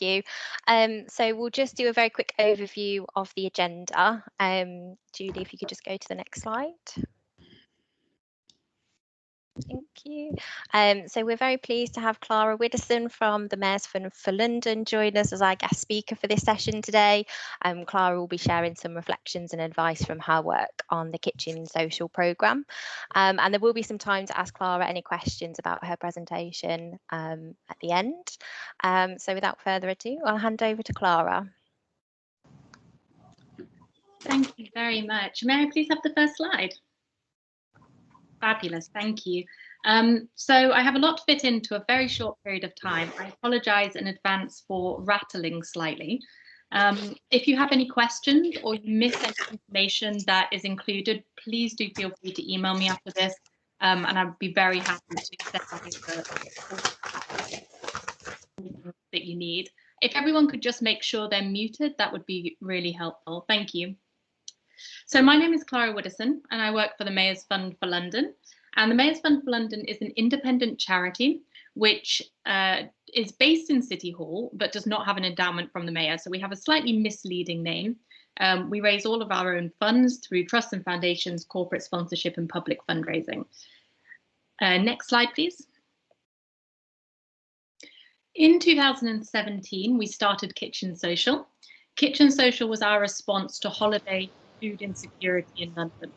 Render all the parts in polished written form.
you. So we'll just do a very quick overview of the agenda. Julie, if you could just go to the next slide. Thank you. So we're very pleased to have Clara Widdison from the Mayor's Fund for London join us as our guest speaker for this session today. Clara will be sharing some reflections and advice from her work on the Kitchen Social programme. And there will be some time to ask Clara any questions about her presentation at the end. So without further ado, I'll hand over to Clara. Thank you very much. May I please have the first slide? Fabulous, thank you. So I have a lot to fit into a very short period of time. I apologise in advance for rattling slightly. If you have any questions or you miss any information that is included, please do feel free to email me after this, and I'd be very happy to send you that you need. If everyone could just make sure they're muted, that would be really helpful. Thank you. So my name is Clara Widdison and I work for the Mayor's Fund for London. And the Mayor's Fund for London is an independent charity which is based in City Hall but does not have an endowment from the Mayor. So we have a slightly misleading name. We raise all of our own funds through trusts and foundations, corporate sponsorship and public fundraising. Next slide, please. In 2017, we started Kitchen Social. Kitchen Social was our response to holiday food insecurity in London.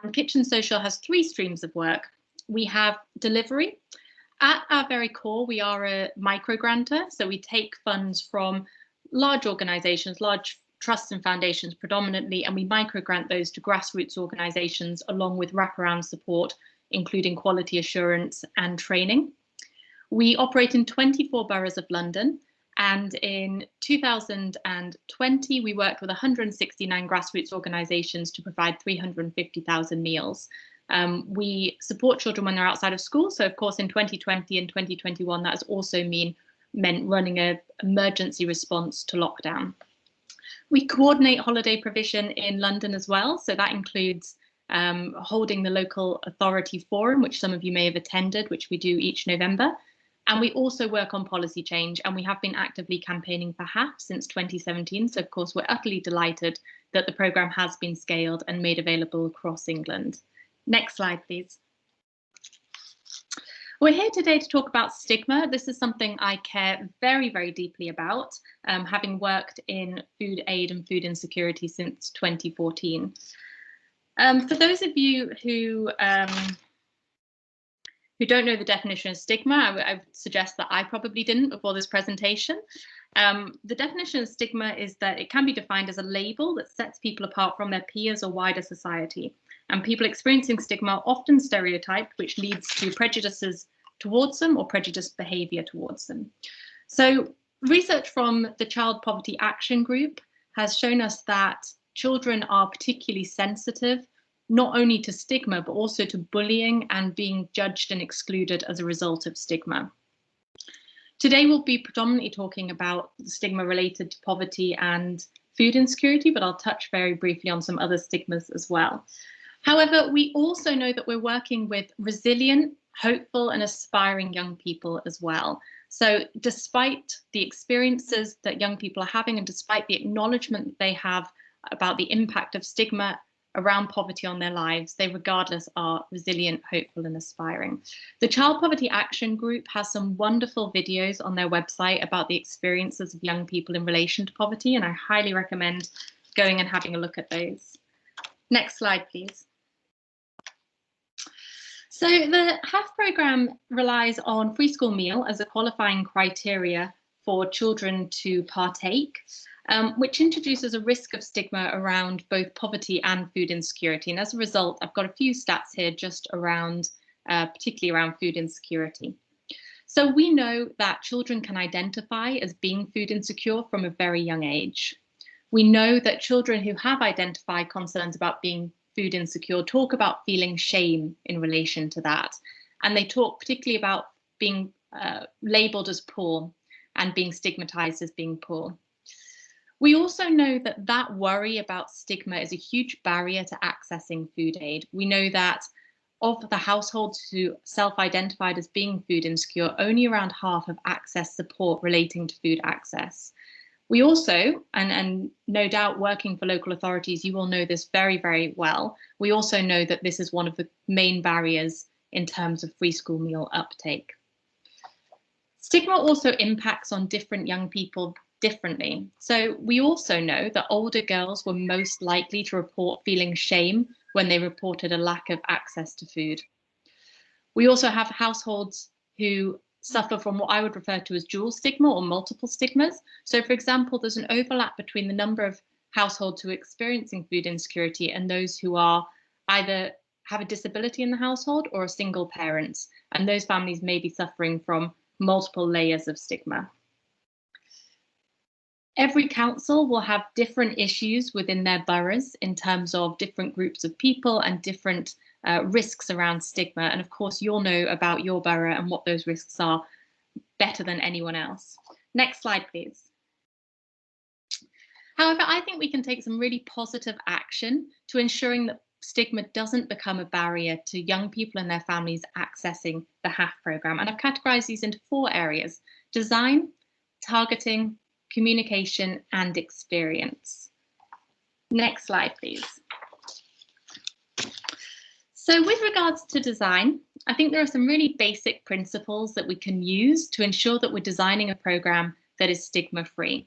And Kitchen Social has three streams of work. We have delivery. At our very core, we are a micro grantor. So we take funds from large organisations, large trusts and foundations predominantly, and we micro grant those to grassroots organisations along with wraparound support, including quality assurance and training. We operate in 24 boroughs of London. And in 2020, we worked with 169 grassroots organisations to provide 350,000 meals. We support children when they're outside of school. So, of course, in 2020 and 2021, that has also meant running an emergency response to lockdown. We coordinate holiday provision in London as well. So that includes holding the local authority forum, which some of you may have attended, which we do each November. And we also work on policy change, and we have been actively campaigning for HAF since 2017. So, of course, we're utterly delighted that the programme has been scaled and made available across England. Next slide, please. We're here today to talk about stigma. This is something I care very, very deeply about, having worked in food aid and food insecurity since 2014. For those of you who don't know the definition of stigma, I would suggest that I probably didn't before this presentation. The definition of stigma is that it can be defined as a label that sets people apart from their peers or wider society. And people experiencing stigma are often stereotyped, which leads to prejudices towards them or prejudiced behaviour towards them. So research from the Child Poverty Action Group has shown us that children are particularly sensitive not only to stigma, but also to bullying and being judged and excluded as a result of stigma. Today, we'll be predominantly talking about the stigma related to poverty and food insecurity, but I'll touch very briefly on some other stigmas as well. However, we also know that we're working with resilient, hopeful and aspiring young people as well. So despite the experiences that young people are having and despite the acknowledgement that they have about the impact of stigma around poverty on their lives, they regardless are resilient, hopeful and aspiring. The Child Poverty Action Group has some wonderful videos on their website about the experiences of young people in relation to poverty, and I highly recommend going and having a look at those. Next slide, please. So the HAF programme relies on free school meal as a qualifying criteria for children to partake, which introduces a risk of stigma around both poverty and food insecurity. And as a result, I've got a few stats here just around, particularly around food insecurity. So we know that children can identify as being food insecure from a very young age. We know that children who have identified concerns about being food insecure talk about feeling shame in relation to that. And they talk particularly about being labelled as poor and being stigmatised as being poor. We also know that that worry about stigma is a huge barrier to accessing food aid. We know that of the households who self-identified as being food insecure, only around half have accessed support relating to food access. We also, and no doubt working for local authorities, you will know this very, very well. We also know that this is one of the main barriers in terms of free school meal uptake. Stigma also impacts on different young people differently. So we also know that older girls were most likely to report feeling shame when they reported a lack of access to food. We also have households who suffer from what I would refer to as dual stigma or multiple stigmas. So for example, there's an overlap between the number of households who are experiencing food insecurity and those who are either have a disability in the household or are single parents. And those families may be suffering from multiple layers of stigma. Every council will have different issues within their boroughs in terms of different groups of people and different risks around stigma. And of course, you'll know about your borough and what those risks are better than anyone else. Next slide, please. However, I think we can take some really positive action to ensuring that stigma doesn't become a barrier to young people and their families accessing the HAF programme. And I've categorised these into 4 areas: design, targeting, communication, and experience. Next slide, please. So with regards to design, I think there are some really basic principles that we can use to ensure that we're designing a programme that is stigma-free.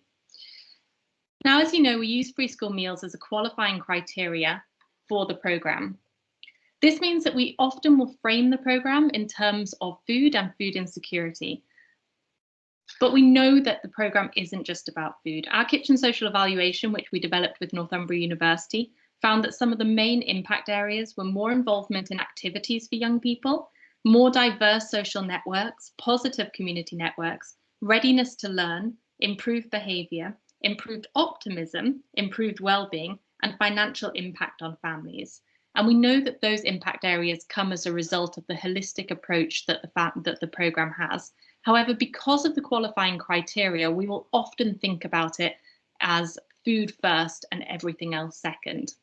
Now, as you know, we use free school meals as a qualifying criteria for the programme. This means that we often will frame the programme in terms of food and food insecurity. But we know that the programme isn't just about food. Our kitchen social evaluation, which we developed with Northumbria University, found that some of the main impact areas were more involvement in activities for young people, more diverse social networks, positive community networks, readiness to learn, improved behaviour, improved optimism, improved well-being, and financial impact on families. And we know that those impact areas come as a result of the holistic approach that the programme has. However, because of the qualifying criteria, we will often think about it as food first and everything else second.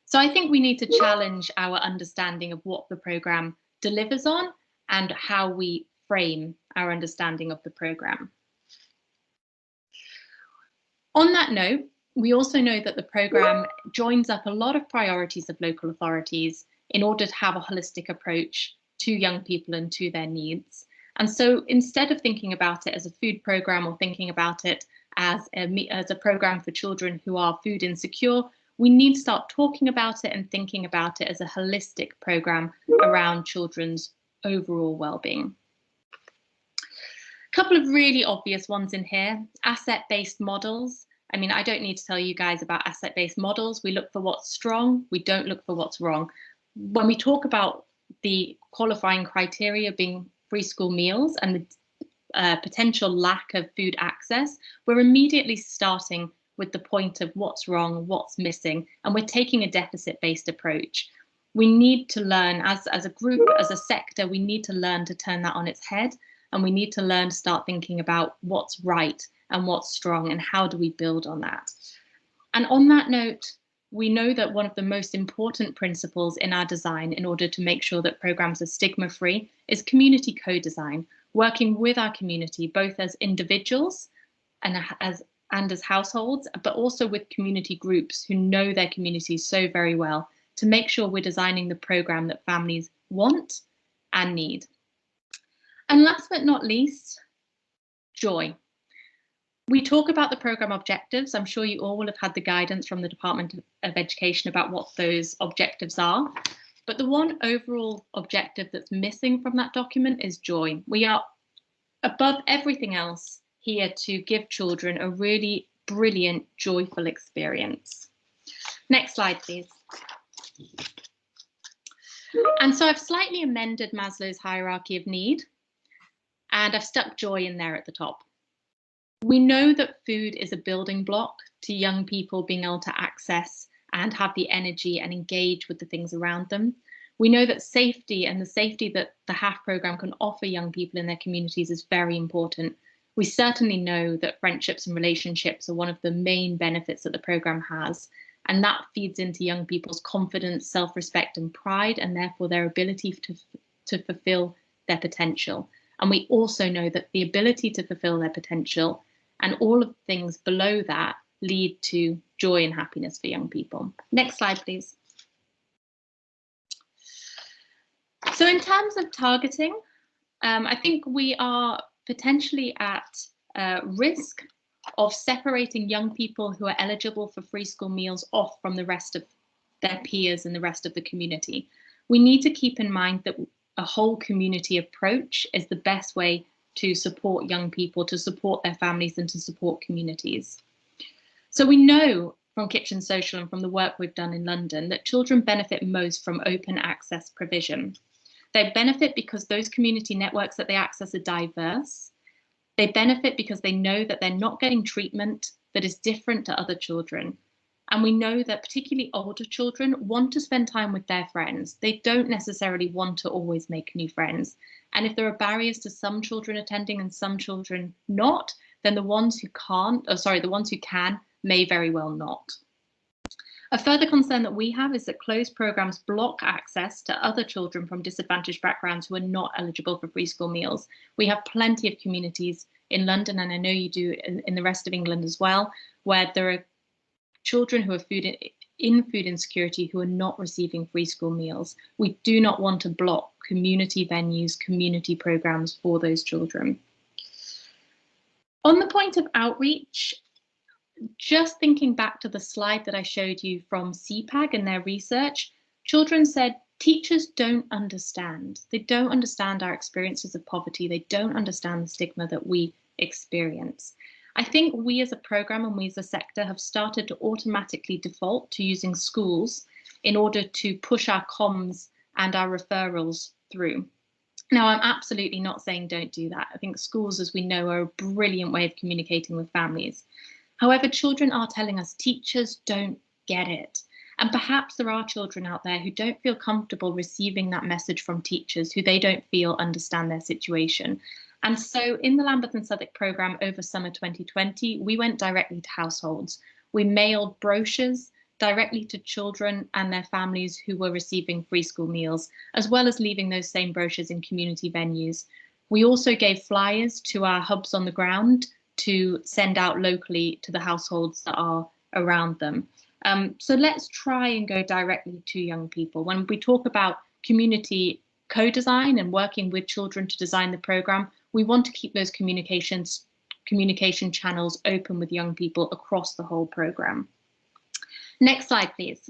So I think we need to challenge our understanding of what the programme delivers on and how we frame our understanding of the programme. On that note, we also know that the programme joins up a lot of priorities of local authorities in order to have a holistic approach to young people and to their needs. And so instead of thinking about it as a food programme or thinking about it as a programme for children who are food insecure, we need to start talking about it and thinking about it as a holistic programme around children's overall well-being. A couple of really obvious ones in here: asset-based models. I mean, I don't need to tell you guys about asset-based models. We look for what's strong, we don't look for what's wrong. When we talk about the qualifying criteria being free school meals and the potential lack of food access, we're immediately starting with the point of what's wrong, what's missing, and we're taking a deficit-based approach. We need to learn, as a group, as a sector, we need to learn to turn that on its head, and we need to learn to start thinking about what's right and what's strong and how do we build on that. And on that note, we know that one of the most important principles in our design in order to make sure that programs are stigma-free is community co-design, working with our community, both as individuals and as households, but also with community groups who know their communities so very well, to make sure we're designing the program that families want and need. And last but not least, joy. We talk about the programme objectives. I'm sure you all will have had the guidance from the Department of Education about what those objectives are. But the one overall objective that's missing from that document is joy. We are, above everything else, here to give children a really brilliant, joyful experience. Next slide, please. And so I've slightly amended Maslow's hierarchy of need, and I've stuck joy in there at the top. We know that food is a building block to young people being able to access and have the energy and engage with the things around them. We know that safety and the safety that the HAF programme can offer young people in their communities is very important. We certainly know that friendships and relationships are one of the main benefits that the programme has. And that feeds into young people's confidence, self-respect and pride, and therefore their ability to fulfill their potential. And we also know that the ability to fulfill their potential and all of the things below that lead to joy and happiness for young people. Next slide, please. So in terms of targeting, I think we are potentially at risk of separating young people who are eligible for free school meals off from the rest of their peers and the rest of the community. We need to keep in mind that a whole community approach is the best way to support young people, to support their families and to support communities. So we know from Kitchen Social and from the work we've done in London that children benefit most from open access provision. They benefit because those community networks that they access are diverse. They benefit because they know that they're not getting treatment that is different to other children. And we know that particularly older children want to spend time with their friends. They don't necessarily want to always make new friends. And if there are barriers to some children attending and some children not, then the ones who can may very well not. A further concern that we have is that closed programs block access to other children from disadvantaged backgrounds who are not eligible for free school meals. We have plenty of communities in London, and I know you do in the rest of England as well, where there are children who are in food insecurity who are not receiving free school meals. We do not want to block community venues, community programs for those children. On the point of outreach, just thinking back to the slide that I showed you from CPAG and their research, children said teachers don't understand. They don't understand our experiences of poverty. They don't understand the stigma that we experience. I think we as a programme and we as a sector have started to automatically default to using schools in order to push our comms and our referrals through. Now, I'm absolutely not saying don't do that. I think schools, as we know, are a brilliant way of communicating with families. However, children are telling us teachers don't get it. And perhaps there are children out there who don't feel comfortable receiving that message from teachers who they don't feel understand their situation. And so in the Lambeth and Southwark programme over summer 2020, we went directly to households. We mailed brochures directly to children and their families who were receiving free school meals, as well as leaving those same brochures in community venues. We also gave flyers to our hubs on the ground to send out locally to the households that are around them. So let's try and go directly to young people. When we talk about community co-design and working with children to design the programme, we want to keep those communication channels open with young people across the whole programme. Next slide, please.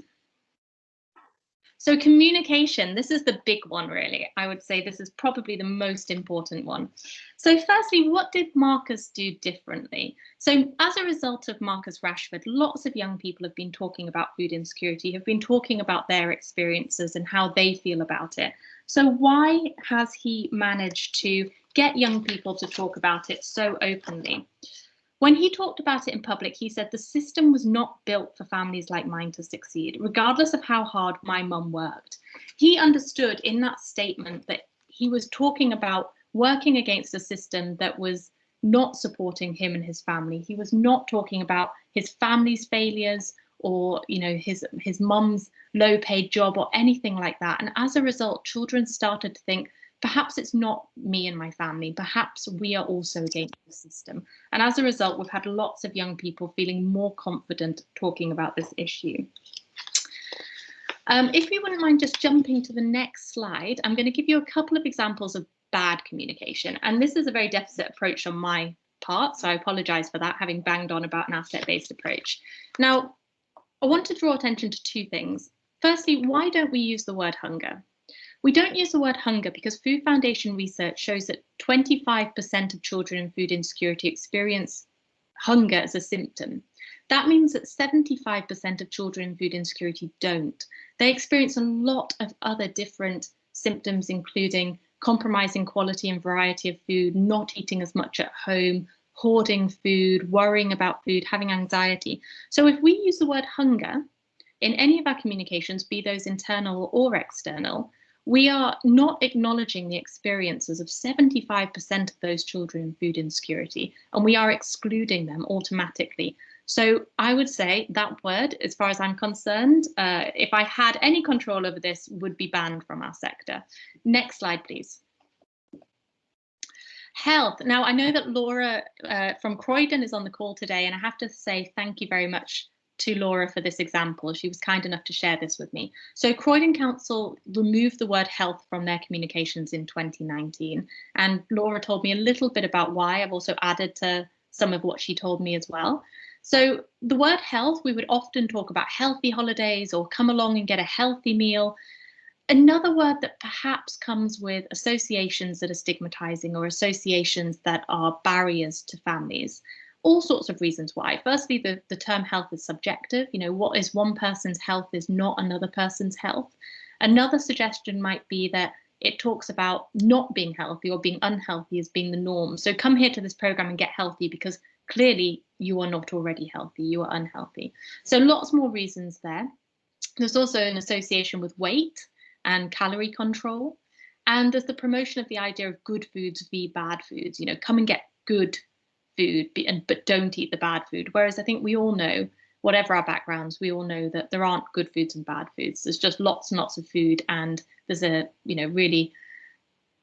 So communication, this is the big one, really. I would say this is probably the most important one. So firstly, what did Marcus do differently? So as a result of Marcus Rashford, lots of young people have been talking about food insecurity, have been talking about their experiences and how they feel about it. So why has he managed to get young people to talk about it so openly? When he talked about it in public, he said the system was not built for families like mine to succeed, regardless of how hard my mum worked. He understood in that statement that he was talking about working against a system that was not supporting him and his family. He was not talking about his family's failures or, you know, his mum's low-paid job or anything like that. And as a result, children started to think, perhaps it's not me and my family, perhaps we are also against the system. And as a result, we've had lots of young people feeling more confident talking about this issue. If you wouldn't mind just jumping to the next slide, I'm going to give you a couple of examples of bad communication. And this is a very deficit approach on my part, so I apologise for that, having banged on about an asset-based approach. Now, I want to draw attention to two things. Firstly, why don't we use the word hunger? We don't use the word hunger because Food Foundation research shows that 25% of children in food insecurity experience hunger as a symptom. That means that 75% of children in food insecurity don't. They experience a lot of other different symptoms, including compromising quality and variety of food, not eating as much at home, hoarding food, worrying about food, having anxiety. So if we use the word hunger in any of our communications, be those internal or external, we are not acknowledging the experiences of 75% of those children in food insecurity, and we are excluding them automatically. So I would say that word, as far as I'm concerned, if I had any control over this, would be banned from our sector. Next slide, please. Health. Now, I know that Laura from Croydon is on the call today, and I have to say thank you very much to Laura for this example. She was kind enough to share this with me. So Croydon Council removed the word health from their communications in 2019. And Laura told me a little bit about why. I've also added to some of what she told me as well. So the word health, we would often talk about healthy holidays or come along and get a healthy meal. Another word that perhaps comes with associations that are stigmatizing or associations that are barriers to families. All sorts of reasons why. Firstly, the term health is subjective. You know, what is one person's health is not another person's health. Another suggestion might be that it talks about not being healthy or being unhealthy as being the norm. So come here to this program and get healthy because clearly you are not already healthy, you are unhealthy. So lots more reasons there. There's also an association with weight and calorie control. And there's the promotion of the idea of good foods v bad foods. You know, come and get good food, but don't eat the bad food. Whereas I think we all know, whatever our backgrounds, we all know that there aren't good foods and bad foods. There's just lots and lots of food, and there's a, you know, really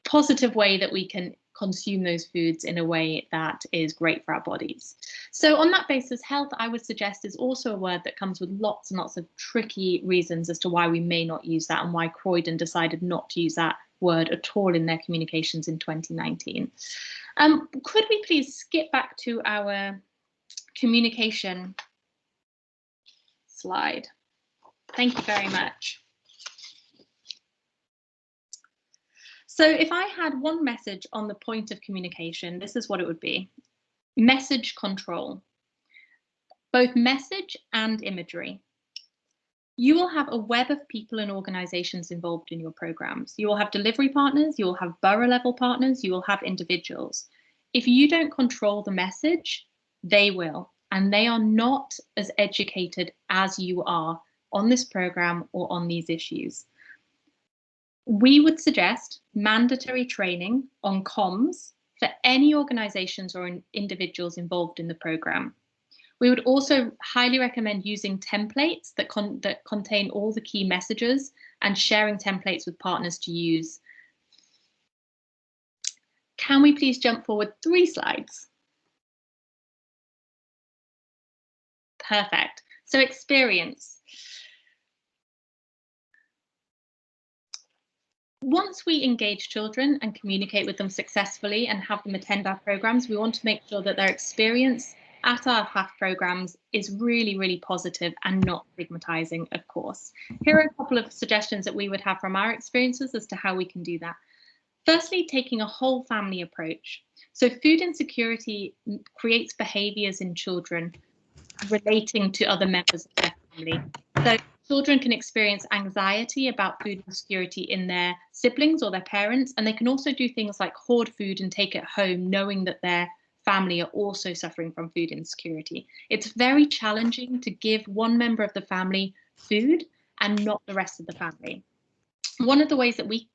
positive way that we can consume those foods in a way that is great for our bodies. So on that basis, health, I would suggest, is also a word that comes with lots and lots of tricky reasons as to why we may not use that and why Croydon decided not to use that word at all in their communications in 2019. Could we please skip back to our communication slide? Thank you very much. So if I had one message on the point of communication, this is what it would be. Message control, both message and imagery. You will have a web of people and organizations involved in your programs. You will have delivery partners, you will have borough level partners, you will have individuals. If you don't control the message, they will, and they are not as educated as you are on this program or on these issues. We would suggest mandatory training on comms for any organizations or individuals involved in the program. We would also highly recommend using templates that contain all the key messages and sharing templates with partners to use. Can we please jump forward 3 slides? Perfect. So experience. Once we engage children and communicate with them successfully and have them attend our programs, we want to make sure that their experience at our PAF programs is really, really positive and not stigmatizing, of course. Here are a couple of suggestions that we would have from our experiences as to how we can do that. Firstly, taking a whole family approach. So food insecurity creates behaviors in children relating to other members of their family. So children can experience anxiety about food insecurity in their siblings or their parents, and they can also do things like hoard food and take it home, knowing that their family are also suffering from food insecurity. It's very challenging to give one member of the family food and not the rest of the family. One of the ways that we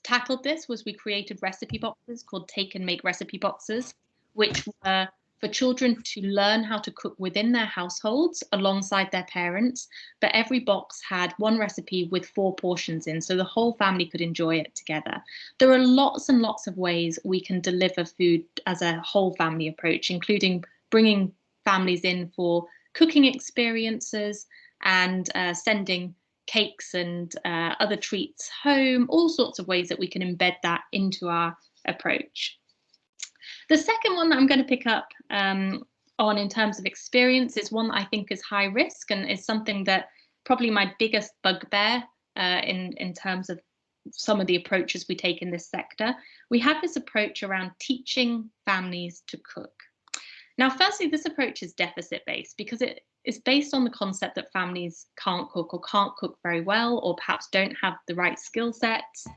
tackled this was we created recipe boxes called Take and Make recipe boxes, which were for children to learn how to cook within their households alongside their parents, but every box had one recipe with 4 portions in, so the whole family could enjoy it together. There are lots and lots of ways we can deliver food as a whole family approach, including bringing families in for cooking experiences and sending cakes and other treats home, all sorts of ways that we can embed that into our approach. The second one that I'm going to pick up on in terms of experience is one that I think is high risk and is something that probably my biggest bugbear in terms of some of the approaches we take in this sector. We have this approach around teaching families to cook. Now, firstly, this approach is deficit-based because it is based on the concept that families can't cook or can't cook very well or perhaps don't have the right skill sets.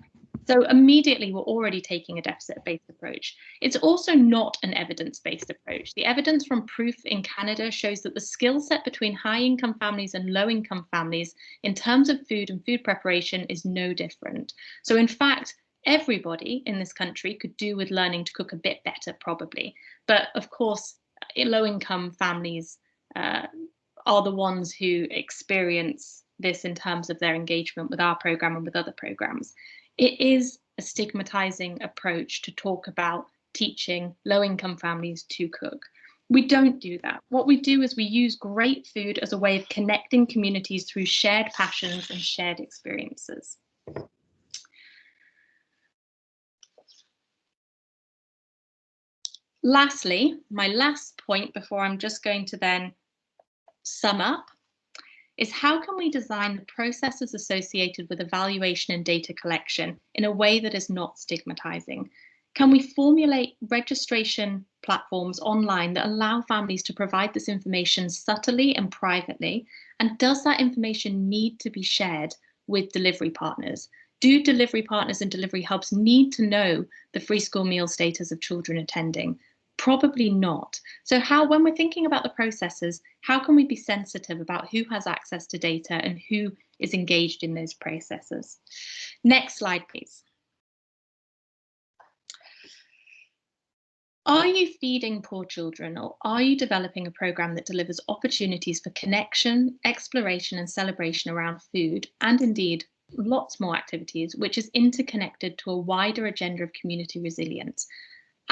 So immediately we're already taking a deficit-based approach. It's also not an evidence-based approach. The evidence from Proof in Canada shows that the skill set between high-income families and low-income families in terms of food and food preparation is no different. So in fact, everybody in this country could do with learning to cook a bit better, probably. But of course, low-income families are the ones who experience this in terms of their engagement with our program and with other programs. It is a stigmatizing approach to talk about teaching low-income families to cook. We don't do that. What we do is we use great food as a way of connecting communities through shared passions and shared experiences. Lastly, my last point before I'm just going to then sum up is how can we design the processes associated with evaluation and data collection in a way that is not stigmatizing? Can we formulate registration platforms online that allow families to provide this information subtly and privately? And does that information need to be shared with delivery partners? Do delivery partners and delivery hubs need to know the free school meal status of children attending? Probably not. So when we're thinking about the processes, how can we be sensitive about who has access to data and who is engaged in those processes? Next slide, please. Are you feeding poor children, or are you developing a program that delivers opportunities for connection, exploration and celebration around food, and indeed lots more activities, which is interconnected to a wider agenda of community resilience?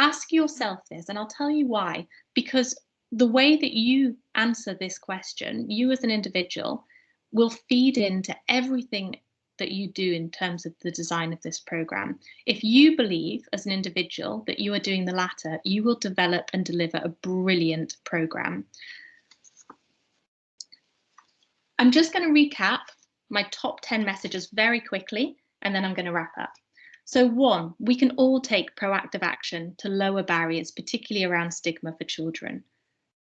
Ask yourself this, and I'll tell you why. Because the way that you answer this question, you as an individual, will feed into everything that you do in terms of the design of this program. If you believe as an individual that you are doing the latter, you will develop and deliver a brilliant program. I'm just going to recap my top 10 messages very quickly, and then I'm going to wrap up. So 1, we can all take proactive action to lower barriers, particularly around stigma for children.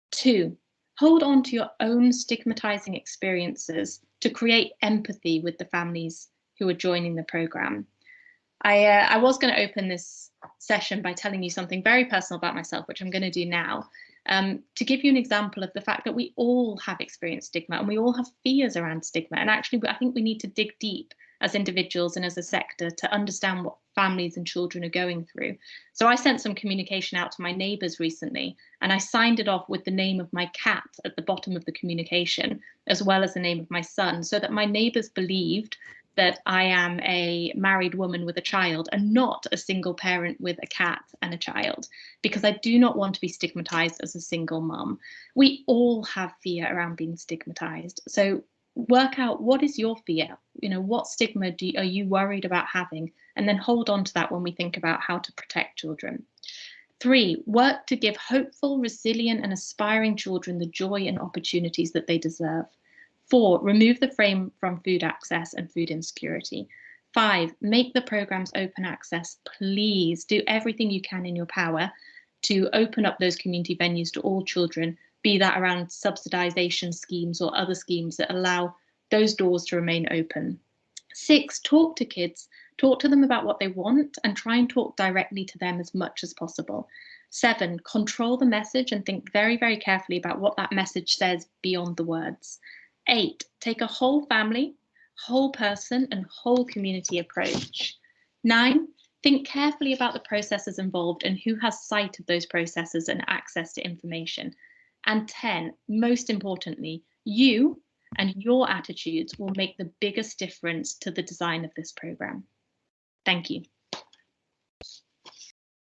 2, hold on to your own stigmatizing experiences to create empathy with the families who are joining the program. I was going to open this session by telling you something very personal about myself, which I'm going to do now, to give you an example of the fact that we all have experienced stigma and we all have fears around stigma. And actually, I think we need to dig deep as individuals and as a sector to understand what families and children are going through. So I sent some communication out to my neighbours recently, and I signed it off with the name of my cat at the bottom of the communication, as well as the name of my son, so that my neighbours believed that I am a married woman with a child and not a single parent with a cat and a child, because I do not want to be stigmatized as a single mum. We all have fear around being stigmatized. So work out, what is your fear? What stigma are you worried about having? And then hold on to that when we think about how to protect children. 3, work to give hopeful, resilient and aspiring children the joy and opportunities that they deserve. 4, remove the frame from food access and food insecurity. 5, make the programs open access. Please do everything you can in your power to open up those community venues to all children, be that around subsidization schemes or other schemes that allow those doors to remain open. 6, talk to kids, talk to them about what they want and try and talk directly to them as much as possible. 7, control the message and think very, very carefully about what that message says beyond the words. 8, take a whole family, whole person and whole community approach. 9, think carefully about the processes involved and who has sight of those processes and access to information. And 10, most importantly, you and your attitudes will make the biggest difference to the design of this program. Thank you.